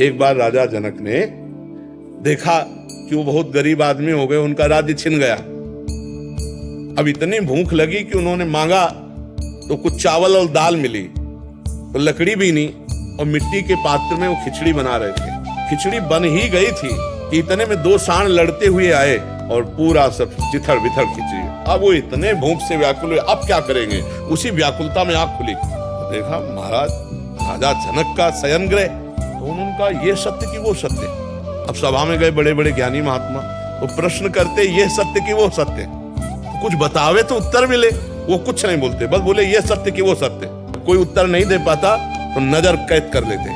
एक बार राजा जनक ने देखा कि वो बहुत गरीब आदमी हो गए, उनका राज्य छिन गया। अब इतनी भूख लगी कि उन्होंने मांगा तो कुछ चावल और दाल मिली, तो लकड़ी भी नहीं और मिट्टी के पात्र में वो खिचड़ी बना रहे थे। खिचड़ी बन ही गई थी कि इतने में दो सांड लड़ते हुए आए और पूरा सब चिथड़ बिथड़ खिचड़ी। अब वो इतने भूख से व्याकुल हुए, अब क्या करेंगे। उसी व्याकुलता में आंख खुली, देखा महाराज राजा जनक का शयन गृह, तो उन्होंने कहा ये सत्य कि वो सत्य। अब सभा में गए बड़े बड़े ज्ञानी महात्मा, वो प्रश्न करते ये सत्य कि वो सत्य, तो कुछ बतावे तो उत्तर मिले। वो कुछ नहीं बोलते, बस बोले ये सत्य कि वो सत्य। कोई उत्तर नहीं दे पाता तो नजर कैद कर लेते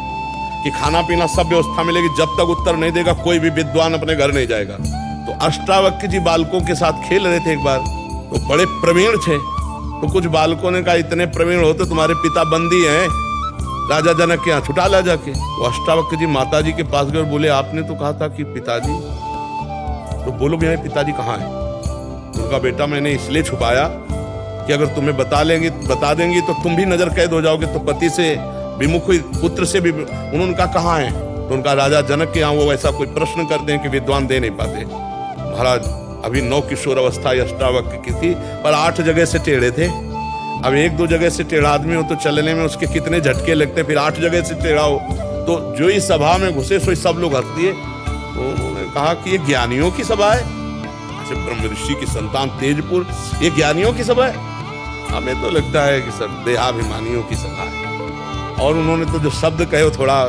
कि खाना पीना सब व्यवस्था मिलेगी, जब तक उत्तर नहीं देगा कोई भी विद्वान अपने घर नहीं जाएगा। तो अष्टावक्र जी बालकों के साथ खेल रहे थे एक बार, तो बड़े प्रवीण थे। तो कुछ बालकों ने कहा इतने प्रवीण हो तो तुम्हारे पिता बंदी हैं, राजा जनक के यहाँ छुटा ला जाके। वो अष्टावक्र जी माता जी के पास गए और बोले आपने तो कहा था कि पिताजी, तो बोलो भैया पिताजी कहाँ है। उनका बेटा मैंने इसलिए छुपाया कि अगर तुम्हें बता देंगी तो तुम भी नजर कैद हो जाओगे, तो पति से विमुख हुई पुत्र से भी। उन्होंने कहा कहाँ है, तो उनका राजा जनक के यहाँ वो ऐसा कोई प्रश्न करते हैं कि विद्वान दे नहीं पाते। महाराज अभी 9 किशोर अवस्था अष्टावक्र की थी, पर 8 जगह से टेढ़े थे। अब 1-2 जगह से टेढ़ा आदमी हो तो चलने में उसके कितने झटके लगते, फिर 8 जगह से टेढ़ा हो तो जो इस सभा में घुसे सो सब लोग हंस दिए। तो उन्होंने कहा कि ये ज्ञानियों की सभा है, ऐसे ब्रह्म ऋषि की संतान तेजपुर, ये ज्ञानियों की सभा है। हमें तो लगता है कि सब देहाभिमानियों की सभा है। और उन्होंने तो जो शब्द कहे थोड़ा,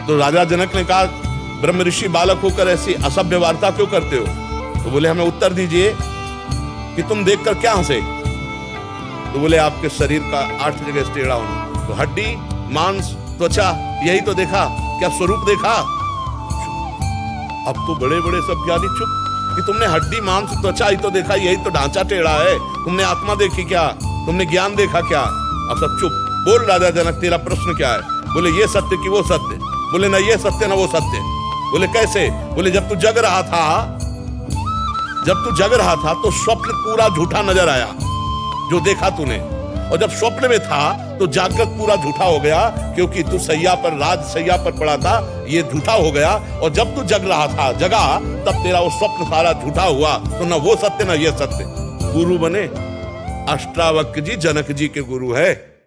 तो राजा जनक ने कहा ब्रह्म ऋषि बालक होकर ऐसी असभ्य वार्ता क्यों करते हो। तो बोले हमें उत्तर दीजिए कि तुम देखकर क्या हंसे। तो बोले आपके शरीर का 8 जगह से टेढ़ा होना, तो हड्डी मांस त्वचा यही तो देखा, क्या स्वरूप देखा। अब तो बड़े बड़े सब ज्ञानी चुप कि तुमने हड्डी मांस त्वचा ही तो देखा, यही तो ढांचा टेढ़ा है। तुमने आत्मा देखी क्या, तुमने ज्ञान देखा क्या। अब सब चुप। बोल राजा जनक तेरा प्रश्न क्या है। बोले ये सत्य कि वो सत्य। बोले ना ये सत्य ना वो सत्य। बोले कैसे। बोले जब तू जग रहा था तो स्वप्न पूरा झूठा नजर आया जो देखा तूने, और जब स्वप्न में था तो जागृत पूरा झूठा हो गया, क्योंकि तू सैया पर राज सैया पर पड़ा था, ये झूठा हो गया। और जब तू जग रहा था जगा तब तेरा वो स्वप्न सारा झूठा हुआ। तो ना वो सत्य ना ये सत्य। गुरु बने अष्टावक्र जी जनक जी के गुरु है।